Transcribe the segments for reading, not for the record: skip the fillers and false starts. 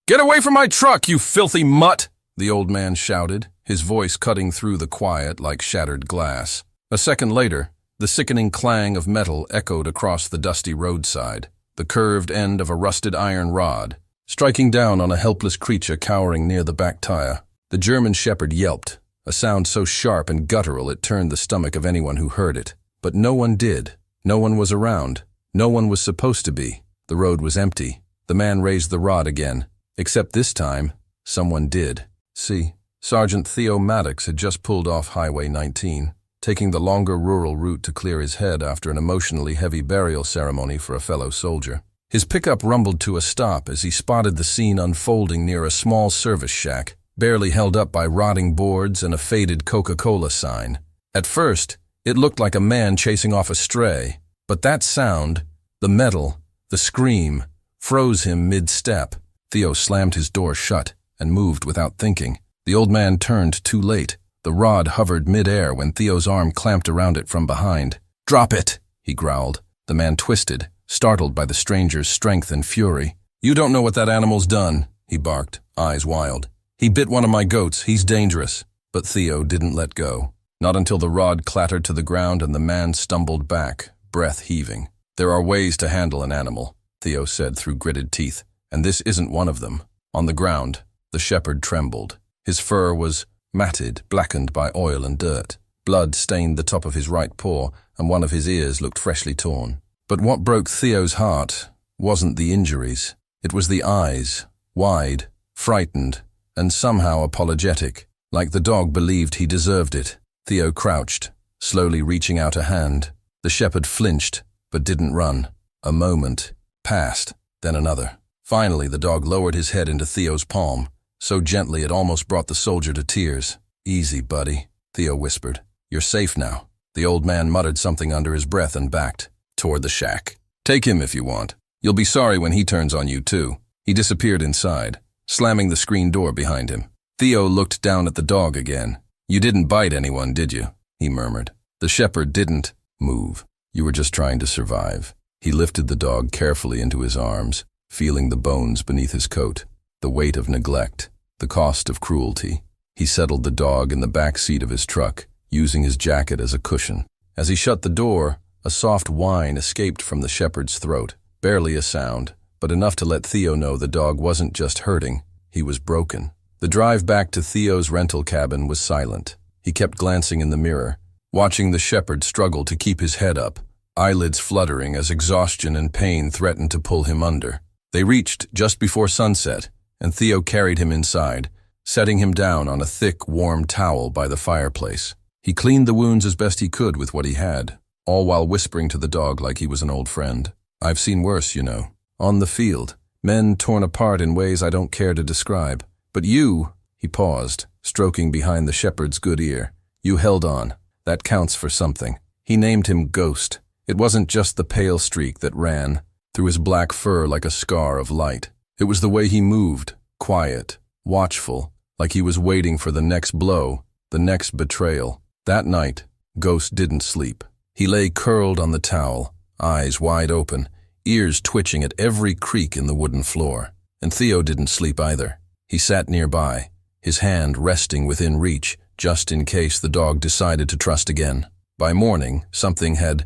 "Get away from my truck, you filthy mutt!" the old man shouted, his voice cutting through the quiet like shattered glass. A second later, the sickening clang of metal echoed across the dusty roadside, the curved end of a rusted iron rod, striking down on a helpless creature cowering near the back tire. The German shepherd yelped, a sound so sharp and guttural it turned the stomach of anyone who heard it. But no one did. No one was around. No one was supposed to be. The road was empty. The man raised the rod again. Except this time, someone did. See, Sergeant Theo Maddox had just pulled off Highway 19, taking the longer rural route to clear his head after an emotionally heavy burial ceremony for a fellow soldier. His pickup rumbled to a stop as he spotted the scene unfolding near a small service shack, barely held up by rotting boards and a faded Coca-Cola sign. At first, it looked like a man chasing off a stray, but that sound, the metal, the scream, froze him mid-step. Theo slammed his door shut and moved without thinking. The old man turned too late. The rod hovered mid-air when Theo's arm clamped around it from behind. "Drop it," he growled. The man twisted, startled by the stranger's strength and fury. "You don't know what that animal's done," he barked, eyes wild. "He bit one of my goats. He's dangerous." But Theo didn't let go. Not until the rod clattered to the ground and the man stumbled back, breath heaving. "There are ways to handle an animal," Theo said through gritted teeth, "and this isn't one of them." On the ground, the shepherd trembled. His fur was matted, blackened by oil and dirt. Blood stained the top of his right paw, and one of his ears looked freshly torn. But what broke Theo's heart wasn't the injuries. It was the eyes, wide, frightened, and somehow apologetic, like the dog believed he deserved it. Theo crouched, slowly reaching out a hand. The shepherd flinched, but didn't run. A moment passed, then another. Finally, the dog lowered his head into Theo's palm, so gently it almost brought the soldier to tears. "Easy, buddy," Theo whispered. "You're safe now." The old man muttered something under his breath and backed toward the shack. "Take him if you want. You'll be sorry when he turns on you, too." He disappeared inside, slamming the screen door behind him. Theo looked down at the dog again. "You didn't bite anyone, did you?" he murmured. The shepherd didn't move. "You were just trying to survive." He lifted the dog carefully into his arms, feeling the bones beneath his coat, the weight of neglect, the cost of cruelty. He settled the dog in the back seat of his truck, using his jacket as a cushion. As he shut the door, a soft whine escaped from the shepherd's throat, barely a sound, but enough to let Theo know the dog wasn't just hurting, he was broken. The drive back to Theo's rental cabin was silent. He kept glancing in the mirror, watching the shepherd struggle to keep his head up, eyelids fluttering as exhaustion and pain threatened to pull him under. They reached just before sunset, and Theo carried him inside, setting him down on a thick, warm towel by the fireplace. He cleaned the wounds as best he could with what he had, all while whispering to the dog like he was an old friend. "I've seen worse, you know. On the field, men torn apart in ways I don't care to describe. But you," he paused, stroking behind the shepherd's good ear, "you held on. That counts for something." He named him Ghost. It wasn't just the pale streak that ran through his black fur like a scar of light. It was the way he moved, quiet, watchful, like he was waiting for the next blow, the next betrayal. That night, Ghost didn't sleep. He lay curled on the towel, eyes wide open, ears twitching at every creak in the wooden floor. And Theo didn't sleep either. He sat nearby, his hand resting within reach, just in case the dog decided to trust again. By morning, something had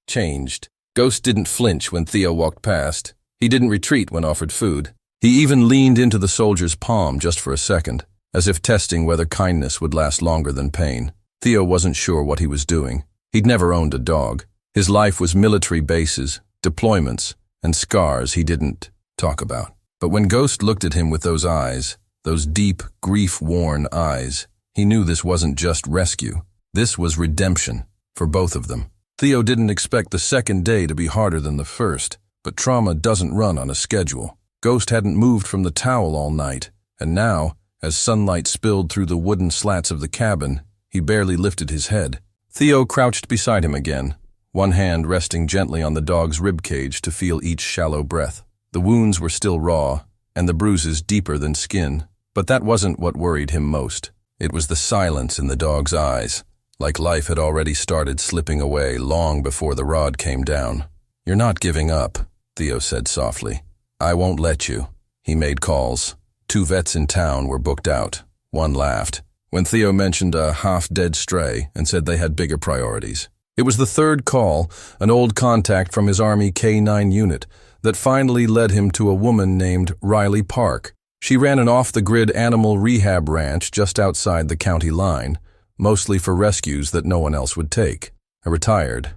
changed. Ghost didn't flinch when Theo walked past. He didn't retreat when offered food. He even leaned into the soldier's palm just for a second, as if testing whether kindness would last longer than pain. Theo wasn't sure what he was doing. He'd never owned a dog. His life was military bases, deployments, and scars he didn't talk about. But when Ghost looked at him with those eyes, those deep, grief-worn eyes, he knew this wasn't just rescue. This was redemption for both of them. Theo didn't expect the second day to be harder than the first, but trauma doesn't run on a schedule. Ghost hadn't moved from the towel all night, and now, as sunlight spilled through the wooden slats of the cabin, he barely lifted his head. Theo crouched beside him again, one hand resting gently on the dog's ribcage to feel each shallow breath. The wounds were still raw, and the bruises deeper than skin, but that wasn't what worried him most. It was the silence in the dog's eyes, like life had already started slipping away long before the rod came down. "You're not giving up," Theo said softly. "I won't let you." He made calls, 2 vets in town were booked out. One laughed when Theo mentioned a half-dead stray and said they had bigger priorities. It was the 3rd call, an old contact from his Army K-9 unit, that finally led him to a woman named Riley Park. She ran an off-the-grid animal rehab ranch just outside the county line, mostly for rescues that no one else would take. A retired.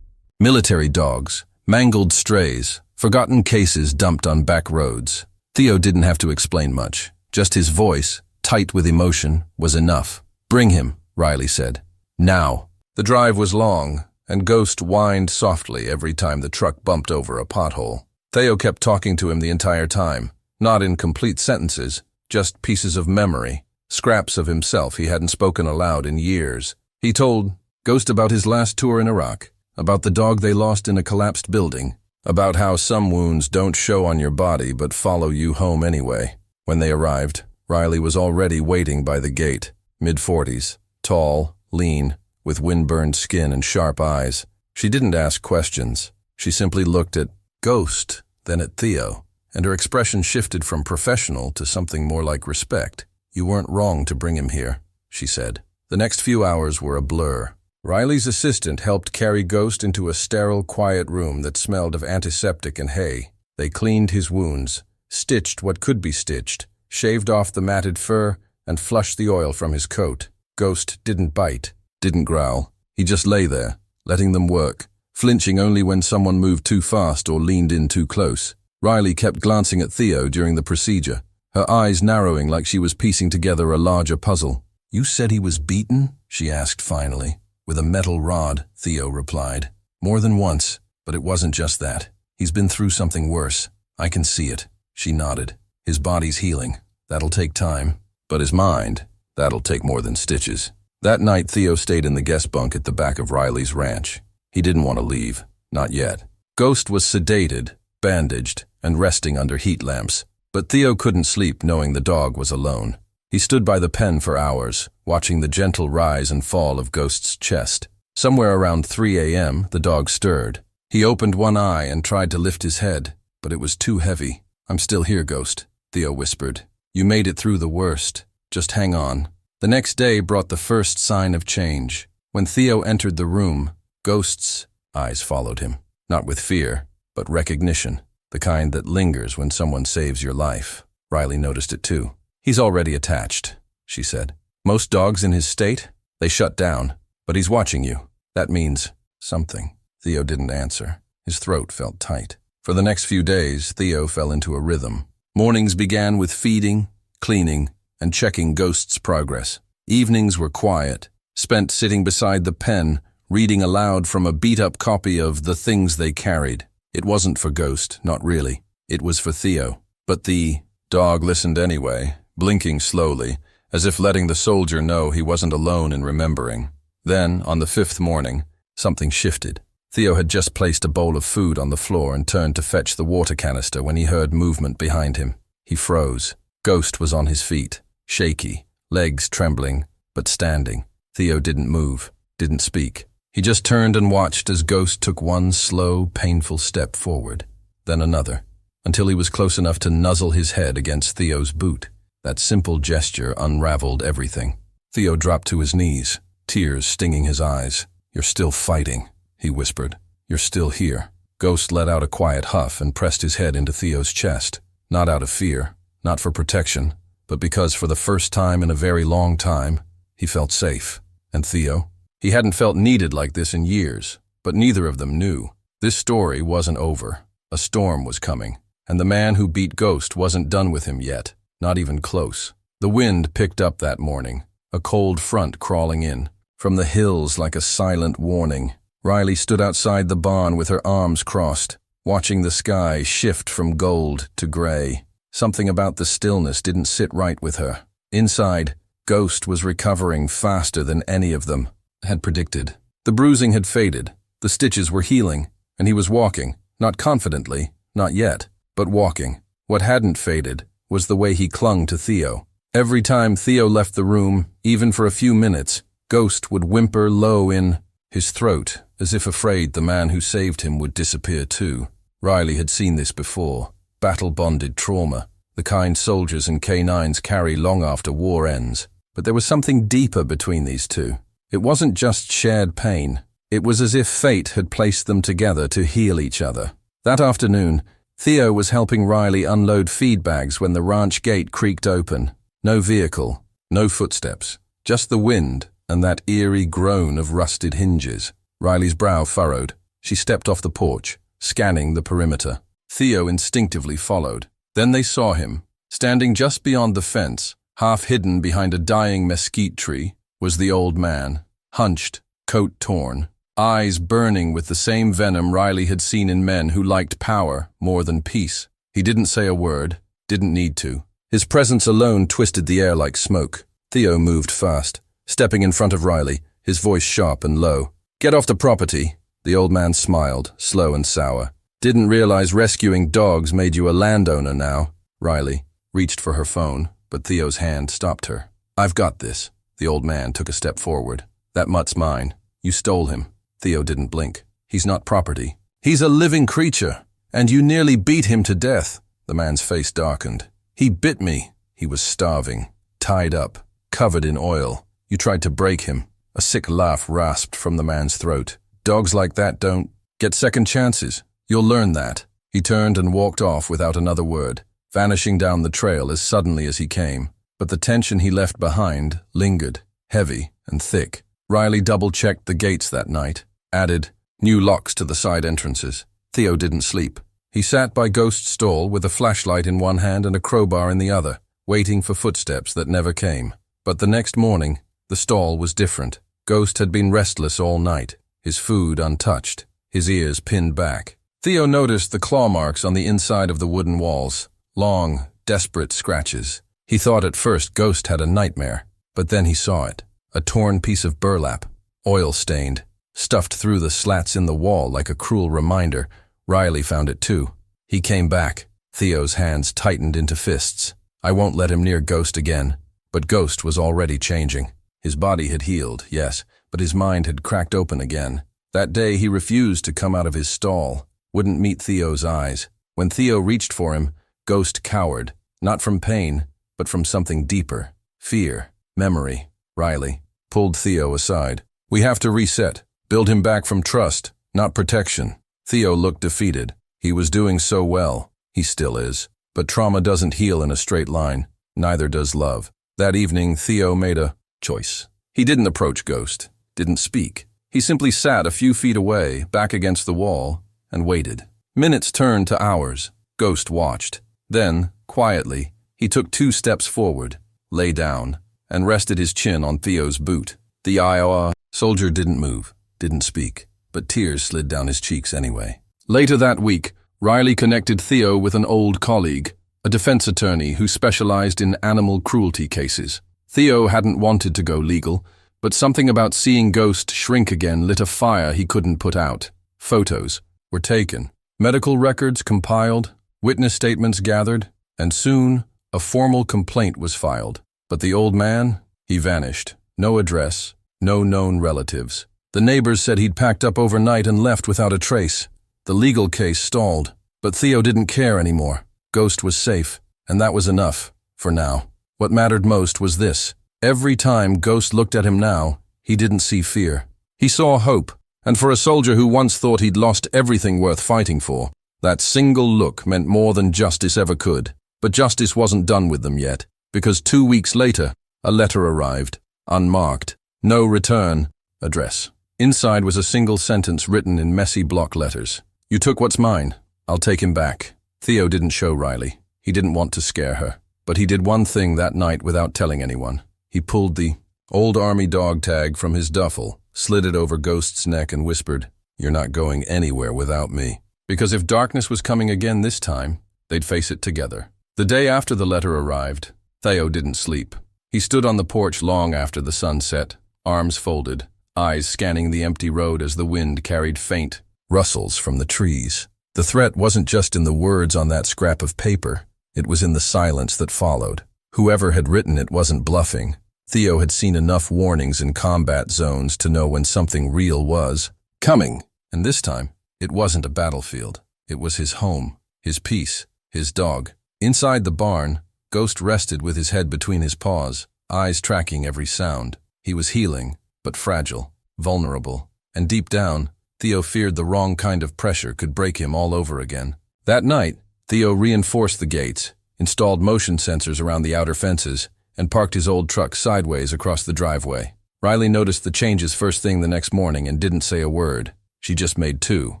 Military dogs, mangled strays, forgotten cases dumped on back roads. Theo didn't have to explain much. Just his voice, tight with emotion, was enough. "Bring him," Riley said. "Now." The drive was long, and Ghost whined softly every time the truck bumped over a pothole. Theo kept talking to him the entire time, not in complete sentences, just pieces of memory, scraps of himself he hadn't spoken aloud in years. He told Ghost about his last tour in Iraq, about the dog they lost in a collapsed building, about how some wounds don't show on your body but follow you home anyway. When they arrived, Riley was already waiting by the gate, mid-40s, tall, lean, with wind-burned skin and sharp eyes. She didn't ask questions. She simply looked at Ghost, then at Theo, and her expression shifted from professional to something more like respect. "You weren't wrong to bring him here," she said. The next few hours were a blur. Riley's assistant helped carry Ghost into a sterile, quiet room that smelled of antiseptic and hay. They cleaned his wounds, stitched what could be stitched, shaved off the matted fur, and flushed the oil from his coat. Ghost didn't bite, didn't growl. He just lay there, letting them work, flinching only when someone moved too fast or leaned in too close. Riley kept glancing at Theo during the procedure, her eyes narrowing like she was piecing together a larger puzzle. "You said he was beaten?" she asked finally. "With a metal rod," Theo replied. "More than once, but it wasn't just that. He's been through something worse. I can see it." She nodded. "His body's healing. That'll take time. But his mind, that'll take more than stitches." That night, Theo stayed in the guest bunk at the back of Riley's ranch. He didn't want to leave. Not yet. Ghost was sedated, bandaged, and resting under heat lamps. But Theo couldn't sleep knowing the dog was alone. He stood by the pen for hours, watching the gentle rise and fall of Ghost's chest. Somewhere around 3 a.m., the dog stirred. He opened one eye and tried to lift his head, but it was too heavy. "I'm still here, Ghost," Theo whispered. "You made it through the worst. Just hang on." The next day brought the first sign of change. When Theo entered the room, Ghost's eyes followed him, not with fear, but recognition, the kind that lingers when someone saves your life. Riley noticed it too. "He's already attached," she said. "Most dogs in his state, they shut down, but he's watching you. That means something." Theo didn't answer. His throat felt tight. For the next few days, Theo fell into a rhythm. Mornings began with feeding, cleaning, and checking Ghost's progress. Evenings were quiet, spent sitting beside the pen, reading aloud from a beat-up copy of The Things They Carried. It wasn't for Ghost, not really. It was for Theo. But the dog listened anyway, blinking slowly, as if letting the soldier know he wasn't alone in remembering. Then, on the 5th morning, something shifted. Theo had just placed a bowl of food on the floor and turned to fetch the water canister when he heard movement behind him. He froze. Ghost was on his feet, shaky, legs trembling, but standing. Theo didn't move, didn't speak. He just turned and watched as Ghost took one slow, painful step forward, then another, until he was close enough to nuzzle his head against Theo's boot. That simple gesture unraveled everything. Theo dropped to his knees, tears stinging his eyes. "You're still fighting," he whispered. "You're still here." Ghost let out a quiet huff and pressed his head into Theo's chest, not out of fear, not for protection, but because for the first time in a very long time, he felt safe. And Theo? He hadn't felt needed like this in years, but neither of them knew. This story wasn't over. A storm was coming, and the man who beat Ghost wasn't done with him yet, not even close. The wind picked up that morning, a cold front crawling in, from the hills like a silent warning. Riley stood outside the barn with her arms crossed, watching the sky shift from gold to gray. Something about the stillness didn't sit right with her. Inside, Ghost was recovering faster than any of them had predicted. The bruising had faded, the stitches were healing, and he was walking, not confidently, not yet, but walking. What hadn't faded was the way he clung to Theo. Every time Theo left the room, even for a few minutes, Ghost would whimper low in his throat, as if afraid the man who saved him would disappear too. Riley had seen this before, battle-bonded trauma, the kind soldiers and K9s carry long after war ends. But there was something deeper between these two. It wasn't just shared pain. It was as if fate had placed them together to heal each other. That afternoon, Theo was helping Riley unload feed bags when the ranch gate creaked open. No vehicle, no footsteps, just the wind and that eerie groan of rusted hinges. Riley's brow furrowed. She stepped off the porch, scanning the perimeter. Theo instinctively followed. Then they saw him. Standing just beyond the fence, half hidden behind a dying mesquite tree, was the old man, hunched, coat torn, eyes burning with the same venom Riley had seen in men who liked power more than peace. He didn't say a word, didn't need to. His presence alone twisted the air like smoke. Theo moved fast, stepping in front of Riley, his voice sharp and low. "Get off the property." The old man smiled, slow and sour. "Didn't realize rescuing dogs made you a landowner now." Riley reached for her phone, but Theo's hand stopped her. "I've got this." The old man took a step forward. "That mutt's mine. You stole him." Theo didn't blink. "He's not property. He's a living creature, and you nearly beat him to death." The man's face darkened. "He bit me." He was starving, tied up, covered in oil. "You tried to break him." A sick laugh rasped from the man's throat. "Dogs like that don't get second chances. You'll learn that." He turned and walked off without another word, vanishing down the trail as suddenly as he came. But the tension he left behind lingered, heavy and thick. Riley double-checked the gates that night, added new locks to the side entrances. Theo didn't sleep. He sat by Ghost's stall with a flashlight in one hand and a crowbar in the other, waiting for footsteps that never came. But the next morning, the stall was different. Ghost had been restless all night, his food untouched, his ears pinned back. Theo noticed the claw marks on the inside of the wooden walls, long, desperate scratches. He thought at first Ghost had a nightmare, but then he saw it. A torn piece of burlap, oil-stained, stuffed through the slats in the wall like a cruel reminder. Riley found it too. He came back. Theo's hands tightened into fists. "I won't let him near Ghost again." But Ghost was already changing. His body had healed, yes, but his mind had cracked open again. That day he refused to come out of his stall, wouldn't meet Theo's eyes. When Theo reached for him, Ghost cowered, not from pain, but from something deeper. Fear, memory. Riley pulled Theo aside. "We have to reset, build him back from trust, not protection." Theo looked defeated. He was doing so well. He still is. But trauma doesn't heal in a straight line. Neither does love. That evening, Theo made a choice. He didn't approach Ghost, didn't speak. He simply sat a few feet away, back against the wall, and waited. Minutes turned to hours. Ghost watched. Then, quietly, he took 2 steps forward, lay down, and rested his chin on Theo's boot. The Iowa soldier didn't move, didn't speak, but tears slid down his cheeks anyway. Later that week, Riley connected Theo with an old colleague, a defense attorney who specialized in animal cruelty cases. Theo hadn't wanted to go legal, but something about seeing Ghost shrink again lit a fire he couldn't put out. Photos were taken, medical records compiled, witness statements gathered, and soon a formal complaint was filed. But the old man, he vanished. No address, no known relatives. The neighbors said he'd packed up overnight and left without a trace. The legal case stalled, but Theo didn't care anymore. Ghost was safe, and that was enough, for now. What mattered most was this. Every time Ghost looked at him now, he didn't see fear. He saw hope, and for a soldier who once thought he'd lost everything worth fighting for, that single look meant more than justice ever could. But justice wasn't done with them yet, because 2 weeks later, a letter arrived, unmarked, no return address. Inside was a single sentence written in messy block letters. "You took what's mine. I'll take him back." Theo didn't show Riley. He didn't want to scare her. But he did one thing that night without telling anyone. He pulled the old army dog tag from his duffel, slid it over Ghost's neck and whispered, "You're not going anywhere without me." Because if darkness was coming again this time, they'd face it together. The day after the letter arrived, Theo didn't sleep. He stood on the porch long after the sun set, arms folded, eyes scanning the empty road as the wind carried faint rustles from the trees. The threat wasn't just in the words on that scrap of paper. It was in the silence that followed. Whoever had written it wasn't bluffing. Theo had seen enough warnings in combat zones to know when something real was coming. And this time, it wasn't a battlefield. It was his home, his peace, his dog. Inside the barn, Ghost rested with his head between his paws, eyes tracking every sound. He was healing, but fragile, vulnerable, and deep down, Theo feared the wrong kind of pressure could break him all over again. That night, Theo reinforced the gates, installed motion sensors around the outer fences, and parked his old truck sideways across the driveway. Riley noticed the changes first thing the next morning and didn't say a word. She just made 2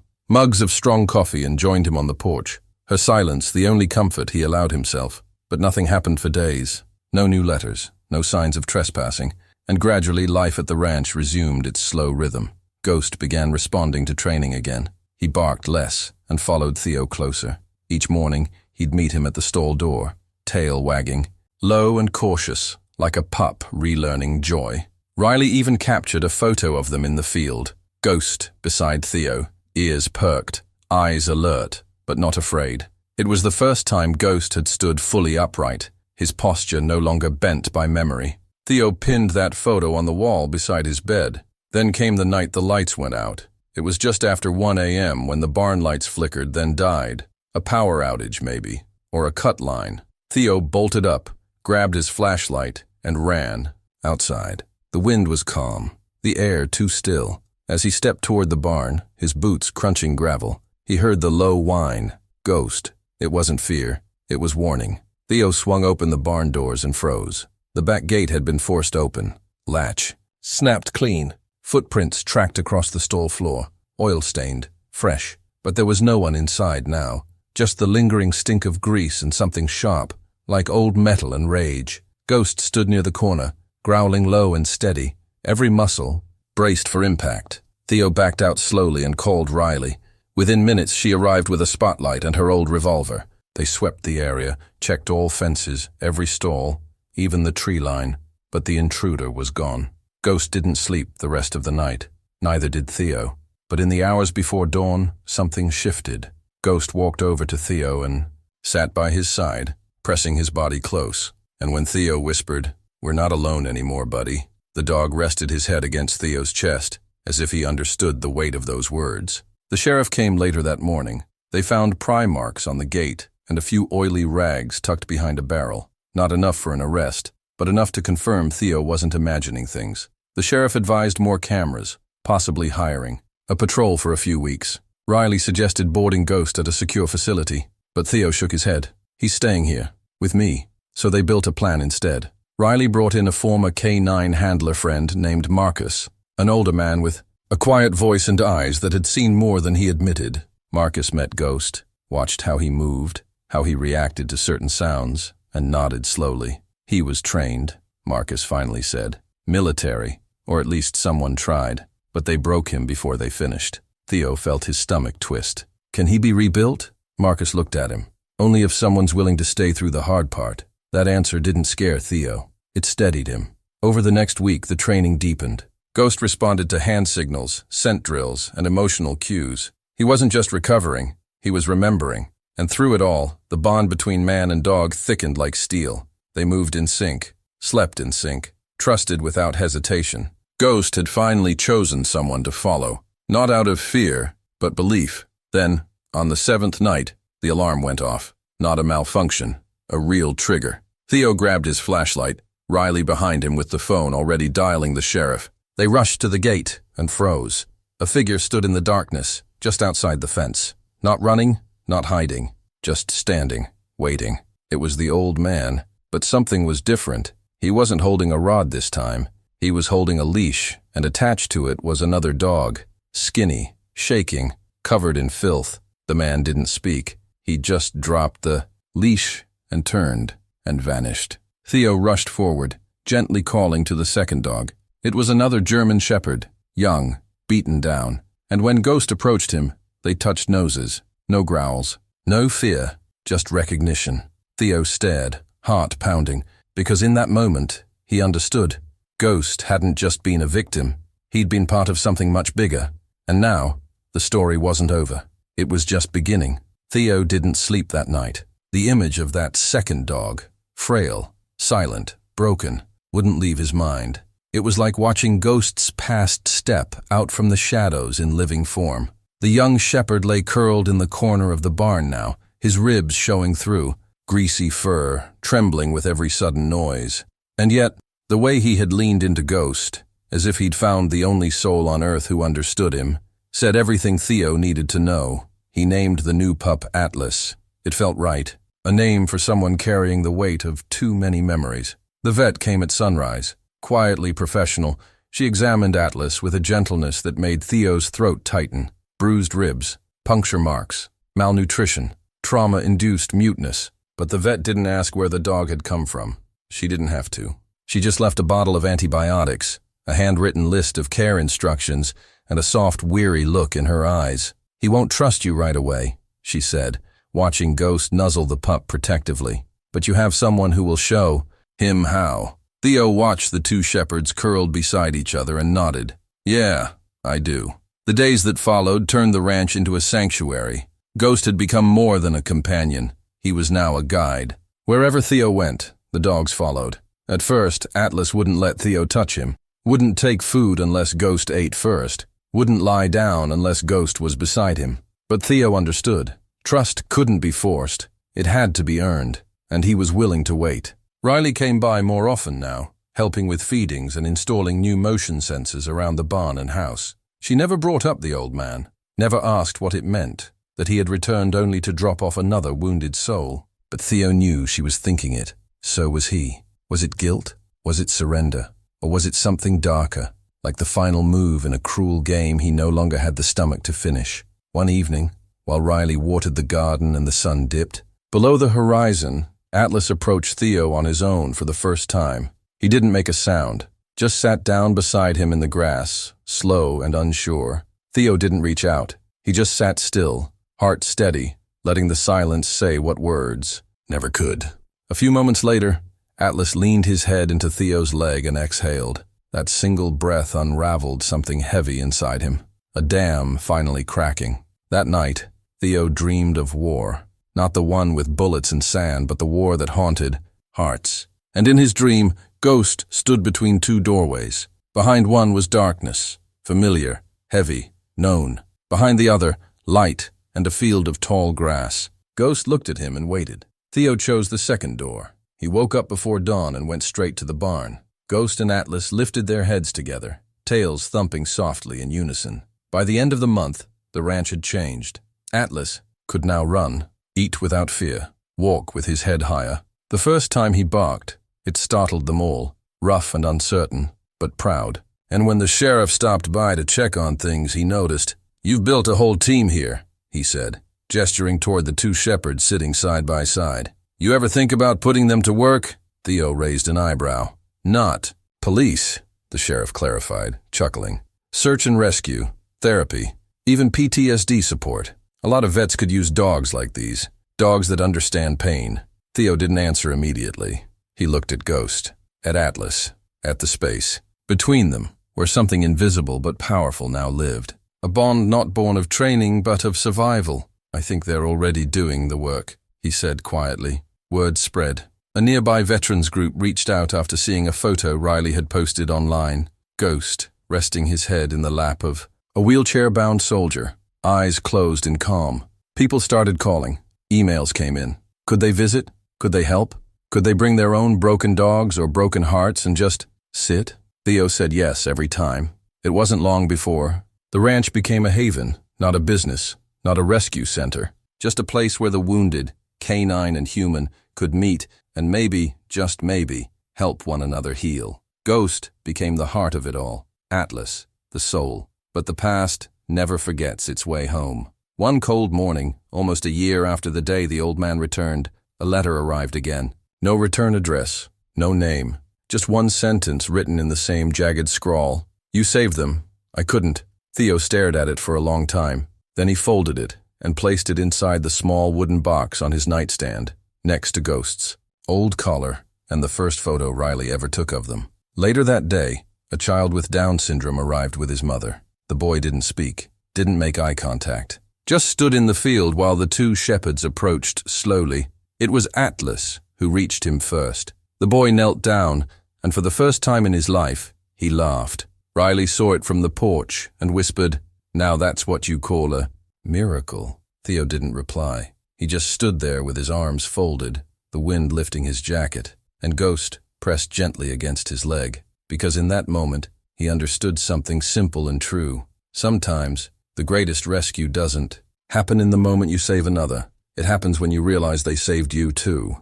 mugs of strong coffee and joined him on the porch. Her silence the only comfort he allowed himself. But nothing happened for days. No new letters, no signs of trespassing, and gradually life at the ranch resumed its slow rhythm. Ghost began responding to training again. He barked less and followed Theo closer. Each morning, he'd meet him at the stall door, tail wagging, low and cautious, like a pup relearning joy. Riley even captured a photo of them in the field. Ghost beside Theo, ears perked, eyes alert, but not afraid. It was the first time Ghost had stood fully upright, his posture no longer bent by memory. Theo pinned that photo on the wall beside his bed. Then came the night the lights went out. It was just after 1 a.m. when the barn lights flickered, then died. A power outage, maybe, or a cut line. Theo bolted up, grabbed his flashlight, and ran outside. The wind was calm, the air too still. As he stepped toward the barn, his boots crunching gravel, he heard the low whine. Ghost. It wasn't fear, it was warning. Theo swung open the barn doors and froze. The back gate had been forced open. Latch snapped clean. Footprints tracked across the stall floor, oil-stained, fresh. But there was no one inside now, just the lingering stink of grease and something sharp, like old metal and rage. Ghost stood near the corner, growling low and steady, every muscle braced for impact. Theo backed out slowly and called Riley. Within minutes, she arrived with a spotlight and her old revolver. They swept the area, checked all fences, every stall, even the tree line, but the intruder was gone. Ghost didn't sleep the rest of the night. Neither did Theo. But in the hours before dawn, something shifted. Ghost walked over to Theo and sat by his side, pressing his body close. And when Theo whispered, "We're not alone anymore, buddy," the dog rested his head against Theo's chest, as if he understood the weight of those words. The sheriff came later that morning. They found pry marks on the gate and a few oily rags tucked behind a barrel. Not enough for an arrest, but enough to confirm Theo wasn't imagining things. The sheriff advised more cameras, possibly hiring a patrol for a few weeks. Riley suggested boarding Ghost at a secure facility, but Theo shook his head. "He's staying here, with me." So they built a plan instead. Riley brought in a former K9 handler friend named Marcus, an older man with a quiet voice and eyes that had seen more than he admitted. Marcus met Ghost, watched how he moved, how he reacted to certain sounds, and nodded slowly. He was trained, Marcus finally said. Military, or at least someone tried, but they broke him before they finished. Theo felt his stomach twist. Can he be rebuilt? Marcus looked at him. Only if someone's willing to stay through the hard part. That answer didn't scare Theo. It steadied him. Over the next week, the training deepened. Ghost responded to hand signals, scent drills, and emotional cues. He wasn't just recovering, he was remembering. And through it all, the bond between man and dog thickened like steel. They moved in sync, slept in sync, trusted without hesitation. Ghost had finally chosen someone to follow, not out of fear, but belief. Then, on the 7th night, the alarm went off. Not a malfunction, a real trigger. Theo grabbed his flashlight, Riley behind him with the phone already dialing the sheriff. They rushed to the gate and froze. A figure stood in the darkness, just outside the fence. Not running, not hiding, just standing, waiting. It was the old man, but something was different. He wasn't holding a rod this time. He was holding a leash, and attached to it was another dog, skinny, shaking, covered in filth. The man didn't speak. He just dropped the leash and turned and vanished. Theo rushed forward, gently calling to the second dog. It was another German shepherd, young, beaten down. And when Ghost approached him, they touched noses. No growls, no fear, just recognition. Theo stared, heart pounding, because in that moment, he understood. Ghost hadn't just been a victim. He'd been part of something much bigger. And now, the story wasn't over. It was just beginning. Theo didn't sleep that night. The image of that second dog, frail, silent, broken, wouldn't leave his mind. It was like watching Ghost's past step out from the shadows in living form. The young shepherd lay curled in the corner of the barn now, his ribs showing through, greasy fur, trembling with every sudden noise. And yet, the way he had leaned into Ghost, as if he'd found the only soul on earth who understood him, said everything Theo needed to know. He named the new pup Atlas. It felt right. A name for someone carrying the weight of too many memories. The vet came at sunrise. Quietly professional, she examined Atlas with a gentleness that made Theo's throat tighten. Bruised ribs, puncture marks, malnutrition, trauma-induced muteness. But the vet didn't ask where the dog had come from. She didn't have to. She just left a bottle of antibiotics, a handwritten list of care instructions, and a soft, weary look in her eyes. "He won't trust you right away," she said, watching Ghost nuzzle the pup protectively. "But you have someone who will show him how." Theo watched the two shepherds curled beside each other and nodded. "Yeah, I do." The days that followed turned the ranch into a sanctuary. Ghost had become more than a companion. He was now a guide. Wherever Theo went, the dogs followed. At first, Atlas wouldn't let Theo touch him, wouldn't take food unless Ghost ate first, wouldn't lie down unless Ghost was beside him. But Theo understood. Trust couldn't be forced. It had to be earned, and he was willing to wait. Riley came by more often now, helping with feedings and installing new motion sensors around the barn and house. She never brought up the old man, never asked what it meant, that he had returned only to drop off another wounded soul. But Theo knew she was thinking it. So was he. Was it guilt? Was it surrender? Or was it something darker, like the final move in a cruel game he no longer had the stomach to finish? One evening, while Riley watered the garden and the sun dipped, below the horizon, Atlas approached Theo on his own for the first time. He didn't make a sound, just sat down beside him in the grass, slow and unsure. Theo didn't reach out. He just sat still, heart steady, letting the silence say what words never could. A few moments later, Atlas leaned his head into Theo's leg and exhaled. That single breath unraveled something heavy inside him, a dam finally cracking. That night, Theo dreamed of war. Not the one with bullets and sand, but the war that haunted hearts. And in his dream, Ghost stood between two doorways. Behind one was darkness, familiar, heavy, known. Behind the other, light and a field of tall grass. Ghost looked at him and waited. Theo chose the second door. He woke up before dawn and went straight to the barn. Ghost and Atlas lifted their heads together, tails thumping softly in unison. By the end of the month, the ranch had changed. Atlas could now run, eat without fear, walk with his head higher. The first time he barked, it startled them all, rough and uncertain, but proud. And when the sheriff stopped by to check on things, he noticed. "You've built a whole team here," he said, gesturing toward the two shepherds sitting side by side. "You ever think about putting them to work?" Theo raised an eyebrow. "Not police," the sheriff clarified, chuckling. "Search and rescue, therapy, even PTSD support. A lot of vets could use dogs like these, dogs that understand pain." Theo didn't answer immediately. He looked at Ghost, at Atlas, at the space. Between them, where something invisible but powerful now lived. A bond not born of training but of survival. "I think they're already doing the work," he said quietly. Word spread. A nearby veterans group reached out after seeing a photo Riley had posted online. Ghost, resting his head in the lap of a wheelchair-bound soldier, eyes closed in calm. People started calling. Emails came in. Could they visit? Could they help? Could they bring their own broken dogs or broken hearts and just sit? Theo said yes every time. It wasn't long before the ranch became a haven, not a business, not a rescue center, just a place where the wounded, canine and human, could meet and maybe, just maybe, help one another heal. Ghost became the heart of it all. Atlas, the soul. But the past never forgets its way home. One cold morning, almost a year after the day the old man returned, a letter arrived again. No return address, no name, just one sentence written in the same jagged scrawl. "You saved them. I couldn't." Theo stared at it for a long time. Then he folded it and placed it inside the small wooden box on his nightstand, next to Ghost's old collar and the first photo Riley ever took of them. Later that day, a child with Down syndrome arrived with his mother. The boy didn't speak, didn't make eye contact, just stood in the field while the two shepherds approached slowly. It was Atlas who reached him first. The boy knelt down, and for the first time in his life, he laughed. Riley saw it from the porch and whispered, "Now that's what you call a miracle." Theo didn't reply. He just stood there with his arms folded, the wind lifting his jacket, and Ghost pressed gently against his leg, because in that moment he understood something simple and true. Sometimes the greatest rescue doesn't happen in the moment you save another. It happens when you realize they saved you too.